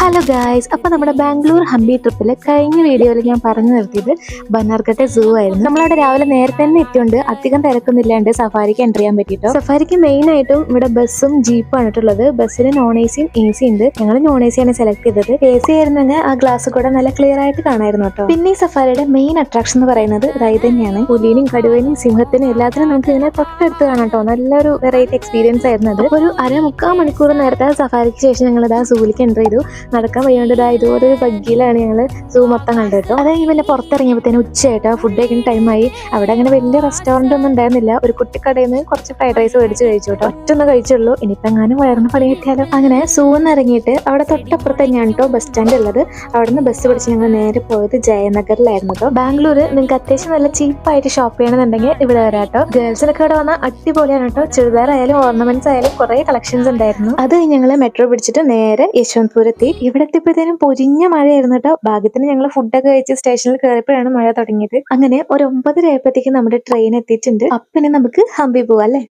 Hello guys, അപ്പോൾ നമ്മുടെ ബാംഗ്ലൂർ ഹംപി ട്രിപ്പിൽ കഴിഞ്ഞ വീഡിയോയിൽ ഞാൻ പറഞ്ഞു നിർത്തിയത് ബന്നാർഘട്ടെ സൂ ആയിരുന്നു. നമ്മളവിടെ രാവിലെ നേരത്തെ തന്നെ എത്തിയോണ്ട് അധികം തിരക്കൊന്നുമില്ലാണ്ട് സഫാരിക്ക് എൻ്റർ ചെയ്യാൻ പറ്റിട്ടോ. സഫാരിക്ക് മെയിൻ ആയിട്ടും ഇവിടെ ബസ്സും ജീപ്പും ആയിട്ടുള്ളത്. ബസ്സിന് നോൺ എ സിയും എ സി ഉണ്ട്. ഞങ്ങൾ നോൺ എ സി ആണ് സെലക്ട് ചെയ്തത്. എ സി ആയിരുന്നെങ്കിൽ ആ ഗ്ലാസ് കൂടെ നല്ല ക്ലിയർ ആയിട്ട് കാണായിരുന്നു കേട്ടോ. പിന്നെ ഈ സഫാരിയുടെ മെയിൻ അട്രാക്ഷൻ എന്ന് പറയുന്നത് ഇത് തന്നെയാണ്. പുലിനും കടുവനും സിംഹത്തിനും എല്ലാത്തിനും നമുക്ക് ഇങ്ങനെ തൊട്ടടുത്ത് കാണാം കേട്ടോ. നല്ലൊരു വെറൈറ്റി എക്സ്പീരിയൻസ് ആയിരുന്നു അത്. ഒരു മുക്കാൽ മണിക്കൂർ നേരത്തെ സഫാരിക്ക് ശേഷം ഞങ്ങൾ ആ സൂവിലേക്ക് എൻ്റർ ചെയ്തു. നടക്കാൻ വയ്യാണ്ട് ഇതുപോലെ ഒരു ബഗ്ഗിയിലാണ് ഞങ്ങൾ സൂ മൊത്തം കണ്ടത് കേട്ടോ. അതായത് പിന്നെ പുറത്തിറങ്ങിയപ്പോഴത്തേനും ഉച്ചയായിട്ടോ, ഫുഡ് കഴിക്കുന്ന ടൈമായി. അവിടെ അങ്ങനെ വലിയ റെസ്റ്റോറൻ്റ് ഒന്നും ഉണ്ടായിരുന്നില്ല. ഒരു കുട്ടിക്കടയിൽ നിന്ന് കുറച്ച് ഫ്രൈഡ് റൈസ് മേടിച്ച് കഴിച്ചു കേട്ടോ. ഒറ്റൊന്നും കഴിച്ചുള്ളൂ. ഇനിയിപ്പോൾ എങ്ങാനും വയറിന് പണി കിട്ടിയാലോ. അങ്ങനെ സൂന്ന് ഇറങ്ങിയിട്ട് അവിടെ തൊട്ടപ്പുറത്ത് തന്നെയാണ് കേട്ടോ ബസ് സ്റ്റാൻഡ് ഉള്ളത്. അവിടെ നിന്ന് ബസ് പിടിച്ച് ഞങ്ങൾ നേരെ പോയത് ജയനഗറിലായിരുന്നു കേട്ടോ. ബാംഗ്ലൂർ നിങ്ങൾക്ക് അത്യാവശ്യം നല്ല ചീപ്പായിട്ട് ഷോപ്പ് ചെയ്യണമെന്നുണ്ടെങ്കിൽ ഇവിടെ വരാം കേട്ടോ. ഗേൾസിനൊക്കെ ഇവിടെ വന്നാൽ അടിപൊളിയാണ് കേട്ടോ. ചുരിദാർ ആയാലും ഓർണമെന്റ്സ് ആയാലും കുറെ കളക്ഷൻസ് ഉണ്ടായിരുന്നു. അത് ഞങ്ങൾ മെട്രോ പിടിച്ചിട്ട് നേരെ യശ്വന്ത്പൂർ എത്തി. ഇവിടെ എത്തിയപ്പോഴത്തേനും പൊരിഞ്ഞ മഴയായിരുന്നു കേട്ടോ. ഭാഗ്യത്തിന് ഞങ്ങൾ ഫുഡൊക്കെ കഴിച്ച് സ്റ്റേഷനിൽ കയറിയപ്പോഴാണ് മഴ തുടങ്ങിയത്. അങ്ങനെ ഒരു 9:30 ആയപ്പോഴത്തേക്കും നമ്മുടെ ട്രെയിൻ എത്തിയിട്ടുണ്ട്. അപ്പം നമുക്ക് ഹംപി പോവാം അല്ലേ.